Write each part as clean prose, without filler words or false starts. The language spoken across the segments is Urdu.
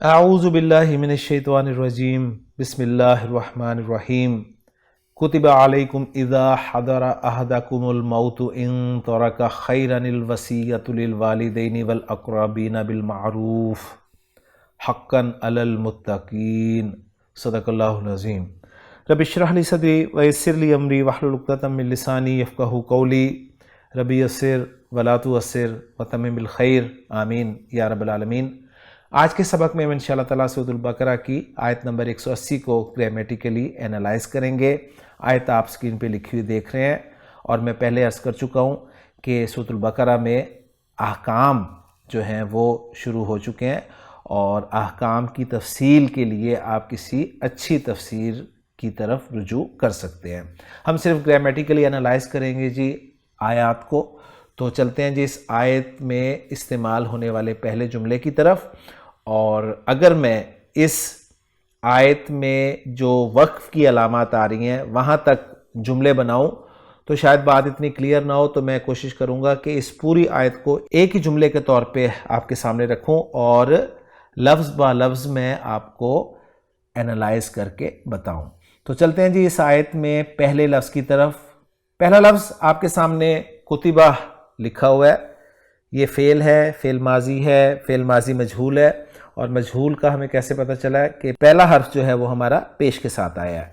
اعوذ باللہ من الشیطان الرجیم بسم اللہ الرحمن الرحیم کتب علیکم اذا حضر احدکم الموت ان ترک خیرا الوصیۃ للوالدین والاقربین بالمعروف حقا علی المتقین صدق اللہ العظیم۔ رب اشرح لی صدری ویسر لی امری واحلل عقدۃ من لسانی یفقہوا قولی رب یسر ولا تعسر وتمم بالخیر آمین یا رب العالمین۔ آج کے سبق میں ہم انشاءاللہ تعالیٰ سورۃ البقرہ کی آیت نمبر 180 کو گرامیٹیکلی اینالائز کریں گے۔ آیت آپ سکرین پہ لکھی ہوئی دیکھ رہے ہیں، اور میں پہلے عرض کر چکا ہوں کہ سورۃ البقرہ میں احکام جو ہیں وہ شروع ہو چکے ہیں، اور احکام کی تفصیل کے لیے آپ کسی اچھی تفسیر کی طرف رجوع کر سکتے ہیں۔ ہم صرف گرامیٹیکلی اینالائز کریں گے جی آیات کو۔ تو چلتے ہیں جی اس آیت میں استعمال ہونے والے پہلے جملے کی طرف، اور اگر میں اس آیت میں جو وقف کی علامات آ رہی ہیں وہاں تک جملے بناؤں تو شاید بات اتنی کلیئر نہ ہو، تو میں کوشش کروں گا کہ اس پوری آیت کو ایک ہی جملے کے طور پہ آپ کے سامنے رکھوں اور لفظ با لفظ میں آپ کو اینالائز کر کے بتاؤں۔ تو چلتے ہیں جی اس آیت میں پہلے لفظ کی طرف۔ پہلا لفظ آپ کے سامنے کتبہ لکھا ہوا ہے۔ یہ فعل ہے، فعل ماضی ہے، فعل ماضی مجہول ہے، اور مجہول کا ہمیں کیسے پتہ چلا ہے کہ پہلا حرف جو ہے وہ ہمارا پیش کے ساتھ آیا ہے۔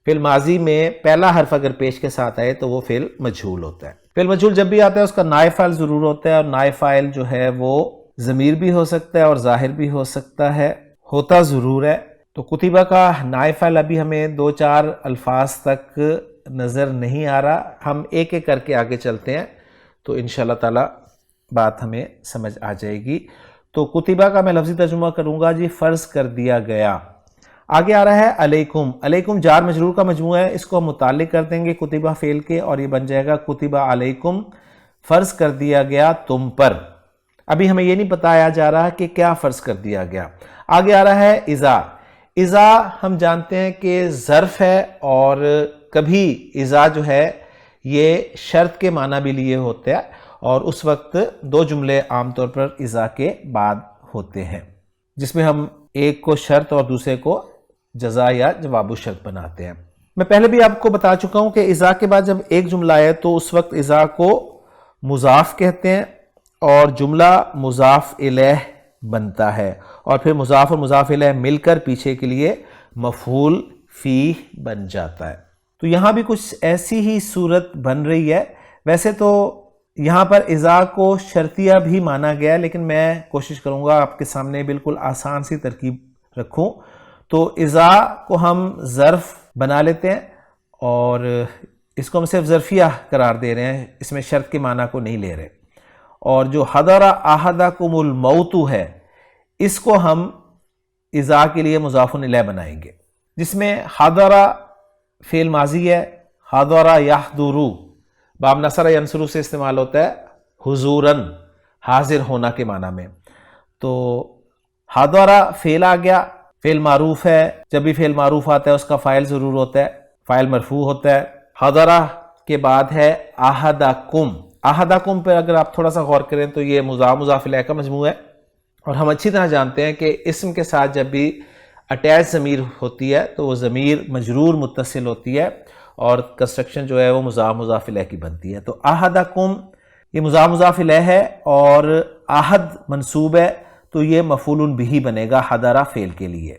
فعل ماضی میں پہلا حرف اگر پیش کے ساتھ آئے تو وہ فعل مجہول ہوتا ہے۔ فعل مجہول جب بھی آتا ہے اس کا نائب فاعل ضرور ہوتا ہے، اور نائب فاعل جو ہے وہ ضمیر بھی ہو سکتا ہے اور ظاہر بھی ہو سکتا ہے، ہوتا ضرور ہے۔ تو کتبہ کا نائب فاعل ابھی ہمیں دو چار الفاظ تک نظر نہیں آ رہا، ہم ایک ایک کر کے آگے چلتے ہیں تو انشاءاللہ تعالی بات ہمیں سمجھ آ جائے گی۔ تو کتبہ کا میں لفظی ترجمہ کروں گا جی فرض کر دیا گیا۔ آگے آ رہا ہے علیکم۔ علیکم جار مجرور کا مجموعہ ہے، اس کو ہم متعلق کر دیں گے کتبہ فعل کے، اور یہ بن جائے گا کتبہ علیکم فرض کر دیا گیا تم پر۔ ابھی ہمیں یہ نہیں بتایا جا رہا کہ کیا فرض کر دیا گیا۔ آگے آ رہا ہے اذا۔ اذا ہم جانتے ہیں کہ ظرف ہے، اور کبھی اذا جو ہے یہ شرط کے معنی بھی لیے ہوتے ہیں، اور اس وقت دو جملے عام طور پر اذا کے بعد ہوتے ہیں، جس میں ہم ایک کو شرط اور دوسرے کو جزا یا جواب الشرط بناتے ہیں۔ میں پہلے بھی آپ کو بتا چکا ہوں کہ اذا کے بعد جب ایک جملہ آئے تو اس وقت اذا کو مضاف کہتے ہیں، اور جملہ مضاف الیہ بنتا ہے، اور پھر مضاف اور مضاف الیہ مل کر پیچھے کے لیے مفعول فیہ بن جاتا ہے۔ تو یہاں بھی کچھ ایسی ہی صورت بن رہی ہے۔ ویسے تو یہاں پر اذا کو شرطیہ بھی مانا گیا ہے، لیکن میں کوشش کروں گا آپ کے سامنے بالکل آسان سی ترکیب رکھوں۔ تو اذا کو ہم ظرف بنا لیتے ہیں، اور اس کو ہم صرف ظرفیہ قرار دے رہے ہیں، اس میں شرط کے معنی کو نہیں لے رہے۔ اور جو حضر احدکم الموت ہے، اس کو ہم اذا کے لیے مضاف الیہ بنائیں گے، جس میں حضر فعل ماضی ہے، حضر یحضر باب نصر ینصر سے استعمال ہوتا ہے حضوراً، حاضر ہونا کے معنی میں۔ تو حضر فعل آ گیا، فعل معروف ہے، جب بھی فعل معروف آتا ہے اس کا فاعل ضرور ہوتا ہے، فاعل مرفوع ہوتا ہے۔ حضر کے بعد ہے احدکم۔ احدکم پر اگر آپ تھوڑا سا غور کریں تو یہ مضاف الیہ کا مجموعہ ہے، اور ہم اچھی طرح جانتے ہیں کہ اسم کے ساتھ جب بھی اٹیچ ضمیر ہوتی ہے تو وہ ضمیر مجرور متصل ہوتی ہے، اور کنسٹرکشن جو ہے وہ مضاف الیہ کی بنتی ہے۔ تو احدکم یہ مضاف الیہ ہے، اور احد منصوب ہے تو یہ مفعول بہ بنے گا حضر فعل کے لیے۔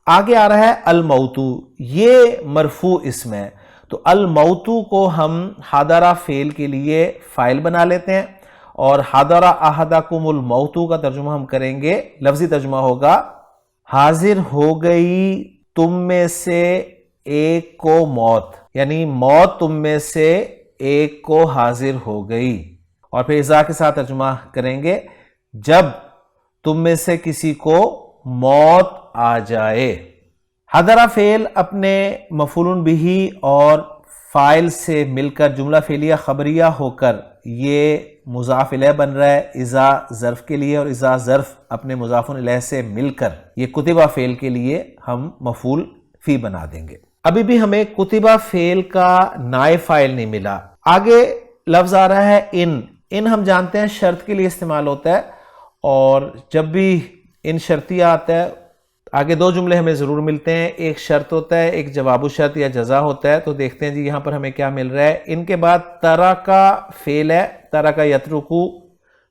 آگے آ رہا ہے الموت، یہ مرفوع اسم ہے، تو الموت کو ہم حضر فعل کے لیے فاعل بنا لیتے ہیں، اور حضر احدکم الموت کا ترجمہ ہم کریں گے، لفظی ترجمہ ہوگا حاضر ہو گئی تم میں سے ایک کو موت، یعنی موت تم میں سے ایک کو حاضر ہو گئی۔ اور پھر اذا کے ساتھ ترجمہ کریں گے جب تم میں سے کسی کو موت آ جائے۔ حضر فعل اپنے مفعول بہ اور فاعل سے مل کر جملہ فعلیہ خبریہ ہو کر یہ مضاف الیہ بن رہا ہے اذا ظرف کے لیے، اور اذا ظرف اپنے مضاف الیہ سے مل کر یہ کتبہ فعل کے لیے ہم مفعول فی بنا دیں گے۔ ابھی بھی ہمیں کتبہ فعل کا نائب فاعل نہیں ملا۔ آگے لفظ آ رہا ہے ان۔ ان ہم جانتے ہیں شرط کے لیے استعمال ہوتا ہے، اور جب بھی ان شرطیات ہے، آگے دو جملے ہمیں ضرور ملتے ہیں، ایک شرط ہوتا ہے، ایک جواب الشرط یا جزا ہوتا ہے. تو دیکھتے ہیں جی یہاں پر ہمیں کیا مل رہا ہے. ان کے بعد ترکا فعل ہے، ترکا یترکو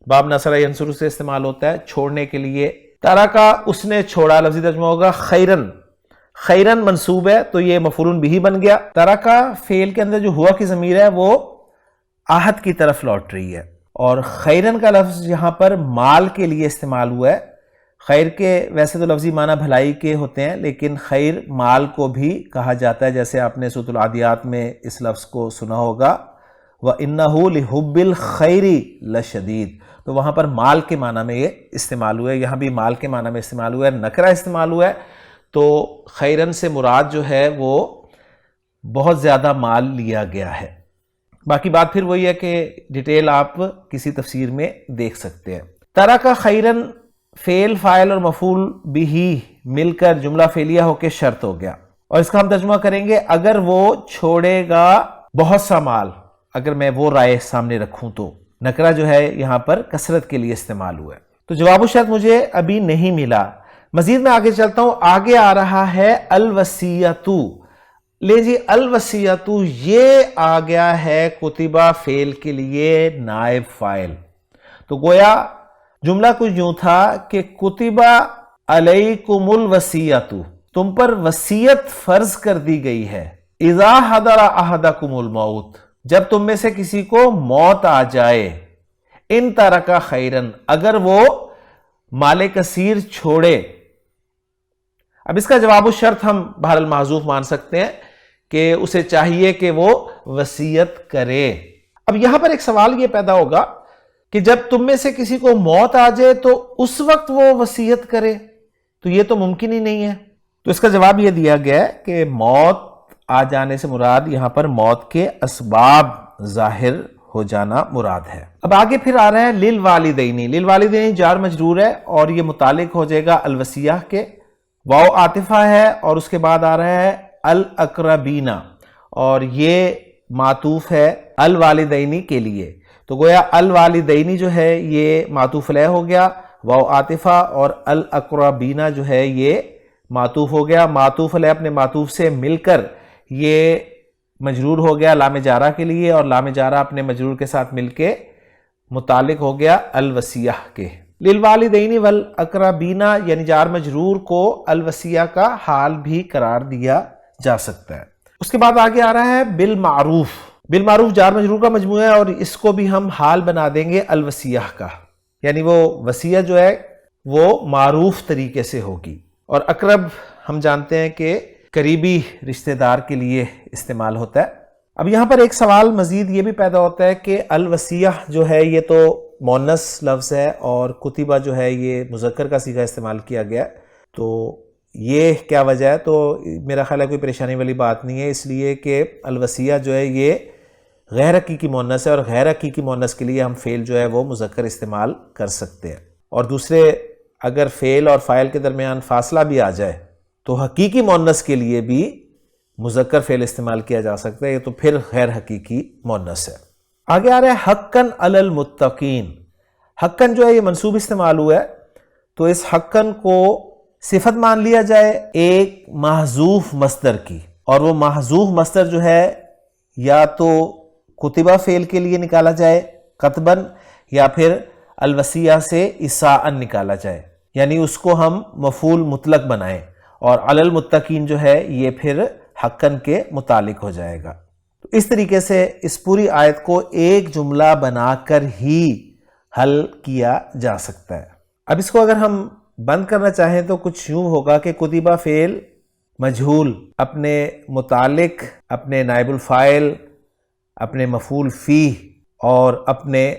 باب نصر ینصر سے استعمال ہوتا ہے چھوڑنے کے لیے. ترکا اس نے چھوڑا، لفظی ترجمہ ہوگا خیرن. خیرن منصوب ہے تو یہ مفعول بہ بن گیا. ترکا فعل کے اندر جو ہوا کی ضمیر ہے وہ آہد کی طرف لوٹ رہی ہے، اور خیرن کا لفظ یہاں پر مال کے لیے استعمال ہوا ہے. خیر کے ویسے تو لفظی معنی بھلائی کے ہوتے ہیں، لیکن خیر مال کو بھی کہا جاتا ہے، جیسے آپ نے سورۃ العادیات میں اس لفظ کو سنا ہوگا وَإِنَّهُ لِحُبِّ الْخَيْرِ لَشَدِيدٌ. تو وہاں پر مال کے معنی میں یہ استعمال ہوا ہے، یہاں بھی مال کے معنی میں استعمال ہوا ہے، نکرہ استعمال ہوا ہے. تو خیرن سے مراد جو ہے وہ بہت زیادہ مال لیا گیا ہے. باقی بات پھر وہی ہے کہ ڈیٹیل آپ کسی تفسیر میں دیکھ سکتے ہیں. ترکا خیرن فعل فاعل اور مفعول بھی مل کر جملہ فعلیہ ہو کے شرط ہو گیا. اور اس کا ہم ترجمہ کریں گے اگر وہ چھوڑے گا بہت سا مال، اگر میں وہ رائے سامنے رکھوں تو. نکرہ جو ہے یہاں پر کثرت کے لیے استعمال ہوا ہے. تو جواب الشرط مجھے ابھی نہیں ملا. مزید میں آگے چلتا ہوں. آگے آ رہا ہے الوصیۃ. لے جی الوصیۃ یہ آ گیا ہے کتبہ فعل کے لیے نائب فاعل. تو گویا جملہ کچھ یوں تھا کہ کتبہ علیکم الوصیۃ، تم پر وصیت فرض کر دی گئی ہے. اذا حضر احدکم الموت، جب تم میں سے کسی کو موت آ جائے. ان ترک خیرن، اگر وہ مال کثیر چھوڑے. اب اس کا جواب الشرط ہم بہرحال محذوف مان سکتے ہیں کہ اسے چاہیے کہ وہ وصیت کرے. اب یہاں پر ایک سوال یہ پیدا ہوگا کہ جب تم میں سے کسی کو موت آ جائے تو اس وقت وہ وصیت کرے، تو یہ تو ممکن ہی نہیں ہے. تو اس کا جواب یہ دیا گیا ہے کہ موت آ جانے سے مراد یہاں پر موت کے اسباب ظاہر ہو جانا مراد ہے. اب آگے پھر آ رہا ہے للوالدین. للوالدین جار مجرور ہے اور یہ متعلق ہو جائے گا الوصیہ کے. واو عاطفہ ہے اور اس کے بعد آ رہا ہے الاقربین، اور یہ معطوف ہے الوالدین کے لیے. تو گویا الوالدین جو ہے یہ معطوف علیہ ہو گیا، واو عاطفہ، اور الاقربین جو ہے یہ معطوف ہو گیا. معطوف علیہ اپنے معطوف سے مل کر یہ مجرور ہو گیا لام جارہ کے لیے، اور لام جارہ اپنے مجرور کے ساتھ مل کے متعلق ہو گیا الوصیہ کے. للوالدین والاقربین یعنی جار مجرور کو الوصیہ کا حال بھی قرار دیا جا سکتا ہے. اس کے بعد آگے آ رہا ہے بالمعروف. بالمعروف جار مجرور کا مجموعہ ہے اور اس کو بھی ہم حال بنا دیں گے الوصیہ کا، یعنی وہ وصیہ جو ہے وہ معروف طریقے سے ہوگی. اور اقرب ہم جانتے ہیں کہ قریبی رشتہ دار کے لیے استعمال ہوتا ہے. اب یہاں پر ایک سوال مزید یہ بھی پیدا ہوتا ہے کہ الوصیہ جو ہے یہ تو مؤنث لفظ ہے اور کتبہ جو ہے یہ مذکر کا صیغہ استعمال کیا گیا، تو یہ کیا وجہ ہے؟ تو میرا خیال ہے کوئی پریشانی والی بات نہیں ہے، اس لیے کہ الوصیہ جو ہے یہ غیر حقیقی مؤنث ہے، اور غیر حقیقی مؤنث کے لیے ہم فعل جو ہے وہ مذکر استعمال کر سکتے ہیں. اور دوسرے اگر فعل اور فاعل کے درمیان فاصلہ بھی آ جائے تو حقیقی مؤنث کے لیے بھی مذکر فعل استعمال کیا جا سکتا ہے، یہ تو پھر غیر حقیقی مؤنث ہے. آگے آ رہا ہے حقاً علی المتقین. حقاً جو ہے یہ منصوب استعمال ہوا ہے، تو اس حقاً کو صفت مان لیا جائے ایک محذوف مصدر کی، اور وہ محذوف مصدر جو ہے یا تو کتبہ فعل کے لیے نکالا جائے کتباً، یا پھر الوصیہ سے اساءً نکالا جائے، یعنی اس کو ہم مفعول مطلق بنائیں، اور علی المتقین جو ہے یہ پھر حقاً کے متعلق ہو جائے گا. تو اس طریقے سے اس پوری آیت کو ایک جملہ بنا کر ہی حل کیا جا سکتا ہے. اب اس کو اگر ہم بند کرنا چاہیں تو کچھ یوں ہوگا کہ کتبہ فعل مجہول اپنے متعلق، اپنے نائب الفاعل، اپنے مفعول فیہ اور اپنے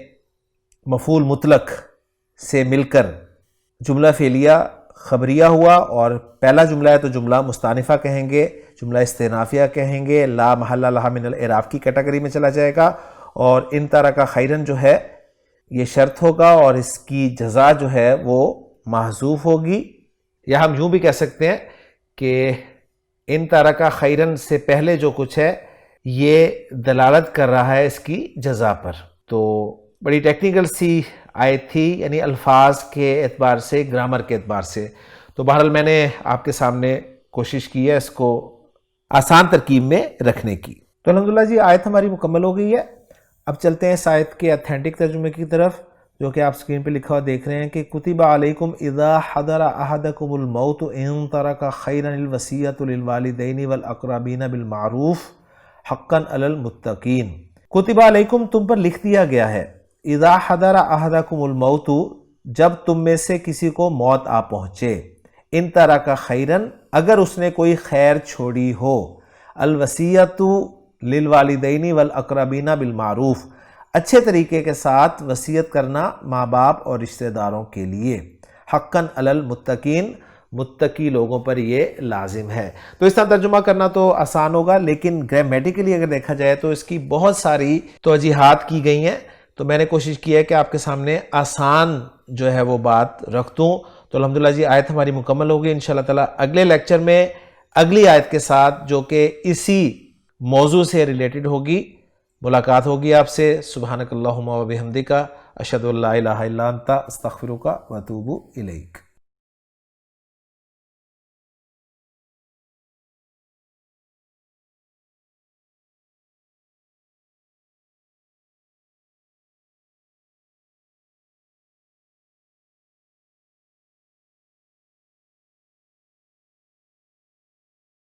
مفعول مطلق سے مل کر جملہ فعلیہ خبریہ ہوا، اور پہلا جملہ ہے تو جملہ مستانفہ کہیں گے، جملہ استئنافیہ کہیں گے، لا محل لہا من الاعراب کی کیٹیگری میں چلا جائے گا. اور ان طرح کا خیرن جو ہے یہ شرط ہوگا، اور اس کی جزا جو ہے وہ محذوف ہوگی. یا ہم یوں بھی کہہ سکتے ہیں کہ ان طرح کا خیرن سے پہلے جو کچھ ہے یہ دلالت کر رہا ہے اس کی جزا پر. تو بڑی ٹیکنیکل سی آیت تھی، یعنی الفاظ کے اعتبار سے، گرامر کے اعتبار سے. تو بہرحال میں نے آپ کے سامنے کوشش کی ہے اس کو آسان ترکیب میں رکھنے کی. تو الحمدللہ جی آیت ہماری مکمل ہو گئی ہے. اب چلتے ہیں اس آیت کے اتھینٹک ترجمے کی طرف، جو کہ آپ سکرین پہ لکھا ہوا دیکھ رہے ہیں کہ کتب علیکم اذا حضر احدکم الموت ان ترک خیرا الوصیۃ للوالدین والاقربین بالمعروف حقا علی المتقین. کتب علیکم تم پر لکھ دیا گیا ہے، اذا حضر احدکم الموت جب تم میں سے کسی کو موت آ پہنچے، ان ترک خیرن اگر اس نے کوئی خیر چھوڑی ہو، الوصیۃ للوالدین والاقربین بالمعروف اچھے طریقے کے ساتھ وصیت کرنا ماں باپ اور رشتہ داروں کے لیے، حقاً علی المتقین متقی لوگوں پر یہ لازم ہے. تو اس طرح ترجمہ کرنا تو آسان ہوگا، لیکن گرامیٹیکلی اگر دیکھا جائے تو اس کی بہت ساری توجیحات کی گئی ہیں. تو میں نے کوشش کی ہے کہ آپ کے سامنے آسان جو ہے وہ بات رکھ دوں. تو الحمدللہ جی آیت ہماری مکمل ہوگی. انشاءاللہ تعالیٰ اگلے لیکچر میں اگلی آیت کے ساتھ جو کہ اسی موضوع سے ریلیٹڈ ہوگی ملاقات ہوگی آپ سے. سبحانک اللہم و بحمدک اشہد ان لا الہ الا انت استغفرک و اتوب الیک.